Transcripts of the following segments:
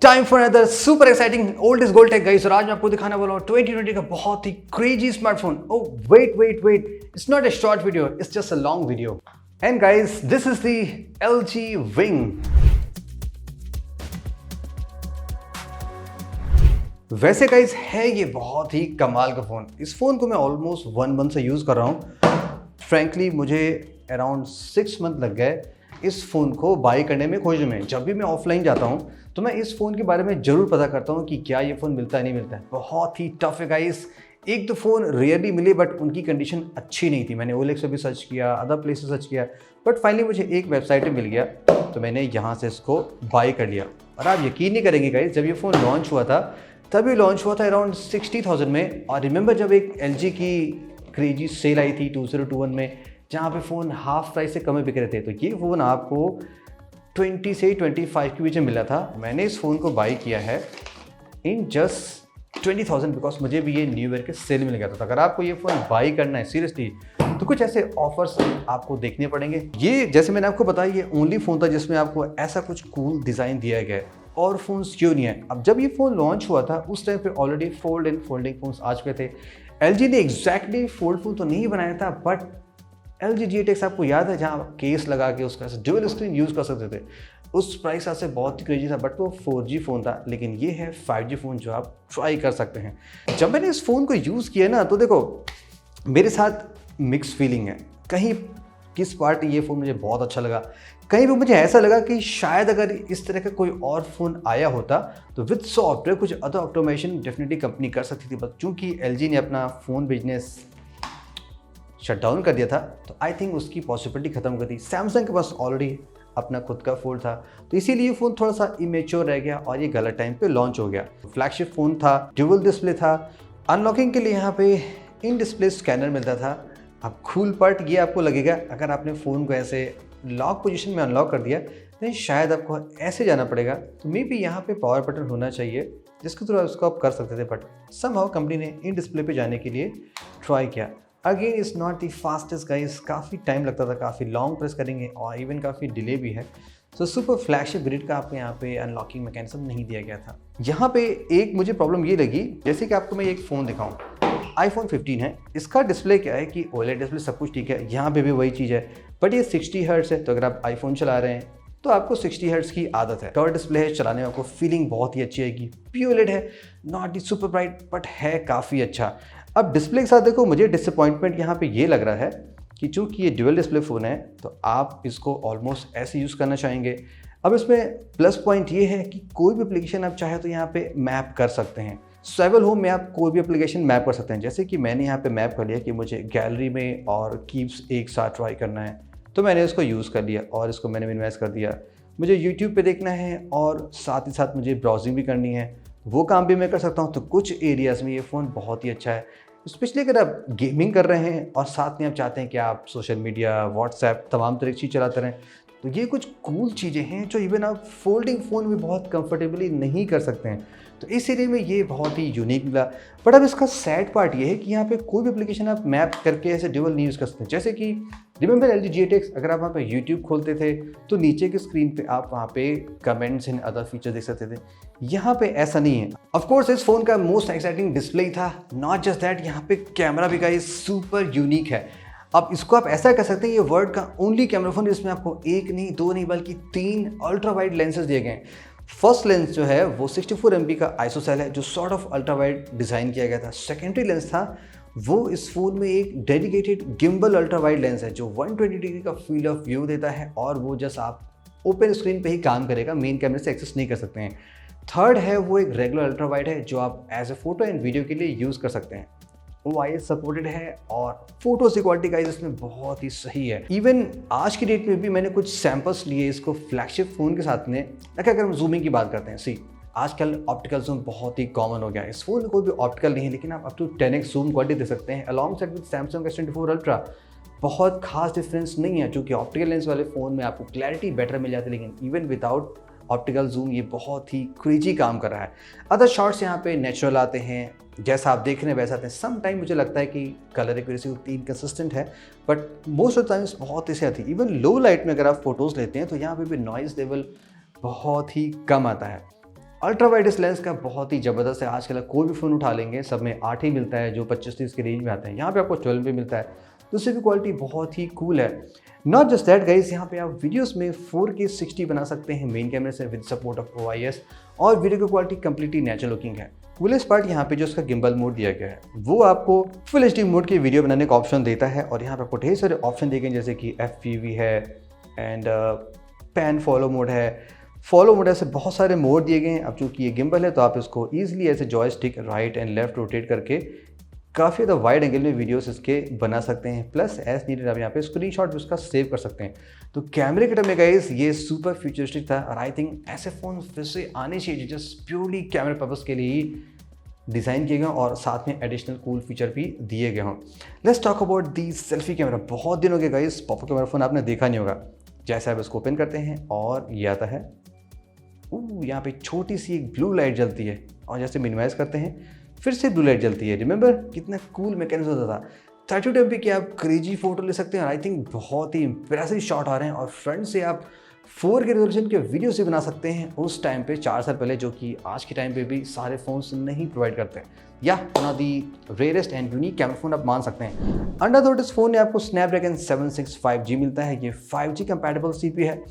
Time for another super exciting old is gold tech guys. और आज मैं आपको दिखाने वाला हूँ 2020 का बहुत ही crazy smartphone. Oh wait, it's not a short video, it's just a long video. And guys, this is the LG Wing। वैसे गाइस है ये बहुत ही कमाल का फ़ोन। इस फ़ोन को मैं ऑलमोस्ट 1 मंथ से यूज़ कर रहा हूँ। फ्रैंकली मुझे अराउंड 6 मंथ लग गए इस फ़ोन को बाई करने में, खोजने में। जब भी मैं ऑफलाइन जाता हूँ तो मैं इस फ़ोन के बारे में ज़रूर पता करता हूँ कि क्या ये फ़ोन मिलता है नहीं मिलता है। बहुत ही टफ है गाइस। एक तो फ़ोन रेयरली मिले बट उनकी कंडीशन अच्छी नहीं थी। मैंने OLX से भी सर्च किया, अदर प्लेस से सर्च किया, बट फाइनली मुझे एक वेबसाइट पे मिल गया तो मैंने यहाँ से इसको बाई कर लिया। और आप यकीन नहीं करेंगे गाइस, जब ये फ़ोन लॉन्च हुआ था तभी लॉन्च हुआ था अराउंड 60,000 में। और रिमेंबर जब एक LG की क्रेजी सेल आई थी 2021 में, जहाँ पे फ़ोन हाफ प्राइस से कम में बिक रहे थे, तो ये फ़ोन आपको 20 से 25 के बीच में मिला था। मैंने इस फ़ोन को बाई किया है इन जस्ट 20,000 बिकॉज मुझे भी ये न्यू ईयर के सेल मिल गया था। तो अगर आपको ये फ़ोन बाई करना है सीरियसली तो कुछ ऐसे ऑफर्स आपको देखने पड़ेंगे। ये जैसे मैंने आपको बताया, ये ओनली फ़ोन था जिसमें आपको ऐसा कुछ कूल डिज़ाइन दिया गया है। और फ़ोन्स क्यों नहीं है? अब जब ये फ़ोन लॉन्च हुआ था उस टाइम पे already fold and folding phones आ चुके थे। LG ने एग्जैक्टली फोल्ड फ़ोन तो नहीं बनाया था, बट LG G8X आपको याद है जहाँ केस लगा के उसका ड्यूअल स्क्रीन यूज़ कर सकते थे। उस प्राइस से बहुत ही क्रेजी था, बट वो 4G फ़ोन था। लेकिन ये है 5G फ़ोन जो आप ट्राई कर सकते हैं। जब मैंने इस फ़ोन को यूज़ किया ना, तो देखो मेरे साथ मिक्स फीलिंग है। कहीं किस पार्ट ये फ़ोन मुझे बहुत अच्छा लगा, कहीं भी मुझे ऐसा लगा कि शायद अगर इस तरह का कोई और फ़ोन आया होता तो विद सॉफ्टवेयर कुछ अदर ऑप्टिमाइजेशन डेफिनेटली कंपनी कर सकती थी। बट चूँकि LG ने अपना फ़ोन बिजनेस शट डाउन कर दिया था तो आई थिंक उसकी पॉसिबिलिटी खत्म कर दी। सैमसंग के पास ऑलरेडी अपना खुद का फ़ोन था, तो इसीलिए फ़ोन थोड़ा सा इमेच्योर रह गया और ये गलत टाइम पे लॉन्च हो गया। फ्लैगशिप फ़ोन था, ड्यूअल डिस्प्ले था, अनलॉकिंग के लिए यहाँ पे इन डिस्प्ले स्कैनर मिलता था। अब कूल पार्ट ये आपको लगेगा, अगर आपने फ़ोन को ऐसे लॉक पोजीशन में अनलॉक कर दिया तो शायद आपको ऐसे जाना पड़ेगा। तो मे बी यहाँ पे पावर बटन होना चाहिए जिसके थ्रू उसको आप कर सकते थे, बट समहाउ कंपनी ने इन डिस्प्ले पे जाने के लिए ट्राई किया। Again is not the fastest guys, काफ़ी टाइम लगता था, काफ़ी लॉन्ग प्रेस करेंगे और इवन काफ़ी डिले भी है। सो सुपर फ्लैगशिप ग्रिड का आपको यहाँ पे अनलॉकिंग मैकेनिज्म नहीं दिया गया था। यहाँ पे एक मुझे प्रॉब्लम ये लगी, जैसे कि आपको मैं एक फ़ोन दिखाऊँ, iPhone 15 है। इसका डिस्प्ले क्या है कि OLED डिस्प्ले सब कुछ ठीक है, यहाँ पे भी वही चीज़ है, बट ये 60 हर्ट्ज़ है। तो अगर आप iPhone चला रहे हैं तो आपको 60 हर्ट्ज़ की आदत है। टॉर डिस्प्ले है, चलाने में आपको फीलिंग बहुत ही अच्छी आएगी। POLED है, नॉट सुपर ब्राइट बट है काफ़ी अच्छा। अब डिस्प्ले के साथ देखो, मुझे डिसअपॉइंटमेंट यहाँ पे ये लग रहा है कि चूँकि ये ड्यूअल डिस्प्ले फ़ोन है तो आप इसको ऑलमोस्ट ऐसे यूज़ करना चाहेंगे। अब इसमें प्लस पॉइंट ये है कि कोई भी एप्लीकेशन आप चाहे तो यहाँ पे मैप कर सकते हैं। स्वेबल होम में आप कोई भी एप्लीकेशन मैप कर सकते हैं। जैसे कि मैंने यहाँ पे मैप कर लिया कि मुझे गैलरी में और कीप्स एक साथ ट्राई करना है, तो मैंने इसको यूज़ कर लिया और इसको मैंने मिनिमाइज़ कर दिया। मुझे यूट्यूब पे देखना है और साथ ही साथ मुझे ब्राउजिंग भी करनी है, वो काम भी मैं कर सकता हूँ। तो कुछ एरियाज़ में ये फ़ोन बहुत ही अच्छा है, स्पेशली अगर आप गेमिंग कर रहे हैं और साथ में आप चाहते हैं कि आप सोशल मीडिया, व्हाट्सएप, तमाम तरह की चीज़ चलाते रहें। तो ये कुछ कूल चीज़ें हैं जो इवन आप फोल्डिंग फ़ोन में बहुत कंफर्टेबली नहीं कर सकते हैं। तो इस एरिया में ये बहुत ही यूनिक मिला। बट अब इसका सैड पार्ट ये है कि यहाँ पे कोई भी एप्लीकेशन आप मैप करके ऐसे ड्यूअल नहीं यूज़ कर सकते। जैसे कि रिमेंबर LG G8X, अगर आप वहाँ पे यूट्यूब खोलते थे तो नीचे की स्क्रीन पे आप वहाँ पे कमेंट्स एंड अदर फीचर देख सकते थे। यहाँ पे ऐसा नहीं है। ऑफ कोर्स इस फ़ोन का मोस्ट एक्साइटिंग डिस्प्ले था। नॉट जस्ट दैट, यहाँ पे कैमरा भी गाइस सुपर यूनिक है। अब इसको आप ऐसा कर सकते हैं, ये वर्ल्ड का ओनली कैमरा फोन जिसमें आपको 1 नहीं 2 नहीं बल्कि 3 अल्ट्रा वाइड लेंसेज दिए गए हैं। फर्स्ट लेंस जो है वो 64 MP का आइसोसेल है जो sort of ultra wide design किया गया था। सेकेंडरी लेंस था वो इस फ़ोन में एक dedicated gimbal ultra wide lens है जो 120 डिग्री का फील्ड ऑफ व्यू देता है और वो जस्ट आप ओपन स्क्रीन पे ही काम करेगा, मेन कैमरे से एक्सेस नहीं कर सकते हैं। थर्ड है वो एक रेगुलर अल्ट्रा वाइड है जो आप as a photo and video के लिए यूज़ कर सकते हैं। OIS सपोर्टेड है और फोटोज की क्वालिटी गाइस इसमें बहुत ही सही है। इवन आज की डेट में भी मैंने कुछ सैंपल्स लिए इसको फ्लैगशिप फ़ोन के साथ में। देखिए अगर हम जूमिंग की बात करते हैं, सी आजकल ऑप्टिकल जूम बहुत ही कॉमन हो गया है। इस फोन में कोई भी ऑप्टिकल नहीं है, लेकिन आप up to 10x zoom quality दे सकते हैं alongside with Samsung S24 Ultra. बहुत खास डिफरेंस नहीं है, क्योंकि ऑप्टिकल लेंस वाले फ़ोन में आपको क्लैरिटी बेटर मिल जाती है, लेकिन इवन विदाउट ऑप्टिकल जूम ये बहुत ही क्रेजी काम कर रहा है। अदर शॉट्स यहाँ पे नेचुरल आते हैं, जैसा आप देख रहे हैं वैसा आते हैं। सम टाइम मुझे लगता है कि कलर एक्यूरेसी उतनी इनकंसिस्टेंट है, बट मोस्ट ऑफ टाइम्स बहुत ऐसे आती है। इवन लो लाइट में अगर आप फोटोज़ लेते हैं तो यहाँ पे भी नॉइज़ लेवल बहुत ही कम आता है। अल्ट्रा वाइड इस लेंस का बहुत ही ज़बरदस्त है। आजकल कोई भी फ़ोन उठा लेंगे सब में 8 ही मिलता है जो 25-30 के रेंज में आते हैं। यहाँ पे आपको 12 भी मिलता है, तो उससे भी क्वालिटी बहुत ही कूल है। नॉट जस्ट दैट गाइस, यहाँ पे आप वीडियोस में 4K 60 बना सकते हैं मेन कैमरे से विद सपोर्ट ऑफ OIS, और वीडियो की क्वालिटी कंप्लीटली नेचुरल लुकिंग है। कूलेस्ट पार्ट यहाँ पे जो उसका गिम्बल मोड दिया गया है वो आपको फुल HD मोड की वीडियो बनाने का ऑप्शन देता है, और यहाँ पे आपको ढेर सारे ऑप्शन दिए गए जैसे कि FPV है एंड पैन फॉलो मोड है। फॉलो मोड ऐसे बहुत सारे मोड दिए गए हैं। अब चूंकि ये गिम्बल है तो आप इसको ईजिली ऐसे joystick right and left rotate करके काफ़ी ज़्यादा वाइड एंगल में वीडियोस इसके बना सकते हैं। प्लस एज नीडेड आप यहाँ पे स्क्रीनशॉट भी उसका सेव कर सकते हैं। तो कैमरे के टर्म में गाइस ये सुपर फ्यूचरिस्टिक था, और आई थिंक ऐसे फ़ोन फिर से आने चाहिए जस्ट प्योरली कैमरा पर्पज़ के लिए ही डिज़ाइन किए गए और साथ में एडिशनल कूल फीचर भी दिए गए हों। Let's talk about the selfie camera. बहुत दिन हो गए गाइस पॉपअप कैमरा फ़ोन आपने देखा नहीं होगा। जैसे आप इसको ओपन करते हैं और ये आता है, यहाँ पे छोटी सी एक ब्लू लाइट जलती है, और जैसे मिनिमाइज करते हैं फिर से ब्लू लाइट जलती है। रिमेंबर कितना कूल मैकेनिज्म होता था। 32 MP की आप क्रेजी फोटो ले सकते हैं, और आई थिंक बहुत ही इंप्रेसिव शॉट आ रहे हैं, और फ्रंट से आप 4K रेजोल्यूशन के वीडियो से बना सकते हैं उस टाइम पे 4 साल पहले, जो कि आज के टाइम पे भी सारे फोन्स नहीं प्रोवाइड करते हैं। या one of the rarest and unique camera phone आप मान सकते हैं। अंडर द इस फोन में आपको स्नैपड्रैगन 765G मिलता है। ये 5G कंपैटिबल CPU है।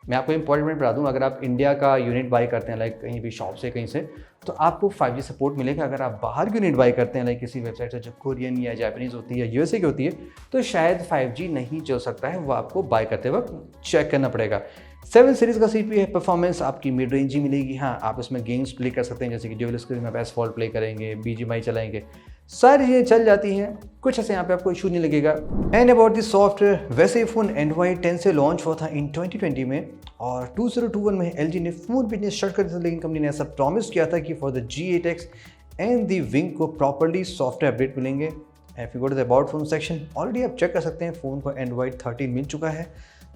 मैं आपको इंपॉर्टेंट बता दूं, अगर आप इंडिया का यूनिट बाई करते हैं लाइक कहीं भी शॉप से कहीं से, तो आपको 5G सपोर्ट मिलेगा। अगर आप बाहर की यूनिट बाई करते हैं लाइक किसी वेबसाइट से जो कोरियन या जापानीज़ होती है या USA की होती है, तो शायद 5G नहीं चल सकता है। वो आपको बाई करते वक्त चेक करना पड़ेगा। 7 सीरीज़ का CPU है। परफॉर्मेंस आपकी मिड रेंज ही मिलेगी। हाँ, आप इसमें गेम्स प्ले कर सकते हैं जैसे कि ड्यूल स्क्रीन में आप एसफॉल्ट प्ले करेंगे, BGMI चलाएंगे, सारी चीज़ें चल जाती हैं। कुछ ऐसे यहाँ पे आपको इशू नहीं लगेगा। एंड अबाउट द सॉफ्टवेयर, वैसे ये फ़ोन Android 10 से लॉन्च हुआ था इन 2020 में, और 2021 में LG ने फ़ोन बिजनेस स्टार्ट कर दिया था, लेकिन कंपनी ने ऐसा प्रॉमिस किया था कि for the G8X and the wing को प्रॉपर्ली सॉफ्टवेयर अपडेट मिलेंगे। If you go to the about phone section, already आप चेक कर सकते हैं फ़ोन को Android 13 मिल चुका है।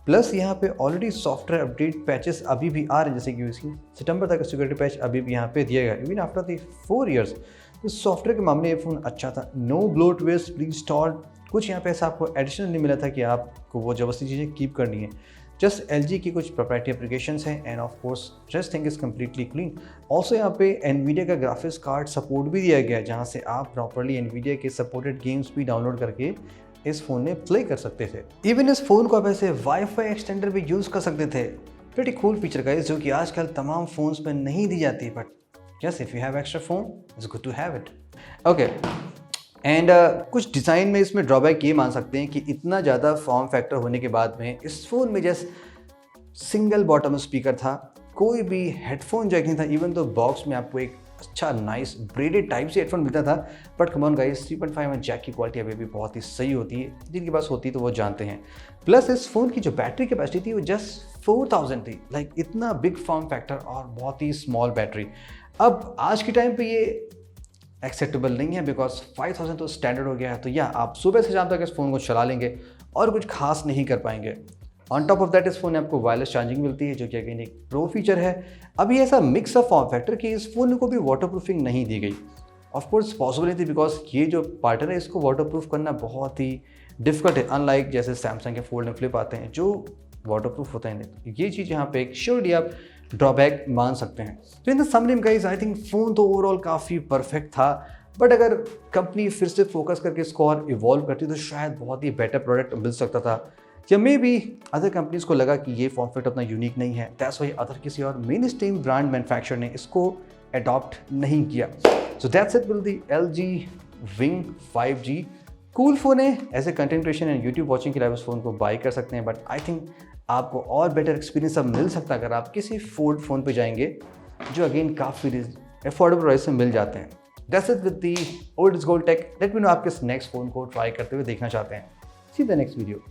प्लस यहाँ पे ऑलरेडी सॉफ्टवेयर अपडेट पैचेस अभी भी आ रहे हैं, जैसे कि इसकी सितंबर तक सिक्योरिटी पैच अभी भी यहाँ पे दिया गया इवन आफ्टर द 4 years। तो सॉफ्टवेयर के मामले ये फ़ोन अच्छा था। नो ब्लोटवेयर प्री इंस्टॉल्ड, कुछ यहाँ पे ऐसा आपको एडिशनल नहीं मिला था कि आपको वो ज़बरदस्ती चीज़ें कीप करनी है। जस्ट LG की कुछ प्रोप्राइटरी एप्लीकेशंस हैं, end of course just thing is completely clean. Also यहाँ पे NVIDIA का ग्राफिक्स कार्ड सपोर्ट भी दिया गया है, जहाँ से आप प्रॉपरली NVIDIA के सपोर्टेड गेम्स भी डाउनलोड करके इस फ़ोन में प्ले कर सकते थे। इवन इस फ़ोन को आप ऐसे वाईफाई एक्सटेंडर भी यूज़ कर सकते थे। प्रीटी कूल फीचर गाइस, जो कि आजकल तमाम फ़ोन्स में नहीं दी जाती, but yes if you have extra phone it's good to have it. Okay, and कुछ डिज़ाइन में इसमें ड्रॉबैक ये मान सकते हैं कि इतना ज़्यादा फॉर्म फैक्टर होने के बाद में इस फ़ोन में जस्ट सिंगल बॉटम स्पीकर था, कोई भी हेडफोन जैक नहीं था। इवन तो बॉक्स में आपको एक अच्छा नाइस ब्रेडेड टाइप से हेडफोन मिलता था, बट कम ऑन गाइस 3.5 में जैक की क्वालिटी अभी भी बहुत ही सही होती है। जिनके पास होती है तो वो जानते हैं। प्लस इस फ़ोन की जो बैटरी कैपेसिटी थी वो जस्ट 4000 थी। लाइक इतना बिग फॉर्म फैक्टर और बहुत ही स्मॉल बैटरी। अब आज के टाइम पे ये एक्सेप्टेबल नहीं है, बिकॉज 5000 तो स्टैंडर्ड हो गया है। तो या आप सुबह से शाम तक इस फ़ोन को चला लेंगे और कुछ खास नहीं कर पाएंगे। ऑन टॉप ऑफ दैट इस फोन में आपको वायरलेस चार्जिंग मिलती है, जो कि अगेन एक प्रो फीचर है। अभी ऐसा मिक्स ऑफ फॉर्म फैक्टर कि इस फोन को भी वाटरप्रूफिंग नहीं दी गई। ऑफ कोर्स पॉसिबल नहीं थी, बिकॉज ये जो पार्टनर है इसको वाटरप्रूफ करना बहुत ही डिफिकल्ट है, अनलाइक जैसे सैमसंग के फोल्ड एंड फ्लिप आते हैं जो वाटरप्रूफ होता है। ये चीज़ यहाँ पे एक श्योरली आप ड्रॉबैक मान सकते हैं। तो in the summary guys, I think phone तो ओवरऑल काफ़ी परफेक्ट था, बट अगर कंपनी फिर से फोकस करके इसको और इवॉल्व करती तो शायद बहुत ही बेटर प्रोडक्ट मिल सकता था। या मे बी अदर कंपनीज को लगा कि ये फॉर्म फैक्टर उतना यूनिक नहीं है, दैट्स व्हाई अदर किसी और मेन स्ट्रीम ब्रांड मैन्युफैक्चरर ने इसको अडॉप्ट नहीं किया। So that's it will the LG Wing 5G। Cool phone है, ऐसे content creation and YouTube watching के लिए इस फ़ोन को बाई कर सकते हैं, बट आई थिंक आपको और बेटर एक्सपीरियंस अब मिल सकता है अगर आप किसी फोल्ड फ़ोन पे जाएंगे, जो अगेन काफ़ी अफोर्डेबल प्राइस में मिल जाते हैं। That's it with the old is gold tech. Let me know आप किस नेक्स्ट फ़ोन को ट्राई करते हुए देखना चाहते हैं। See the next video.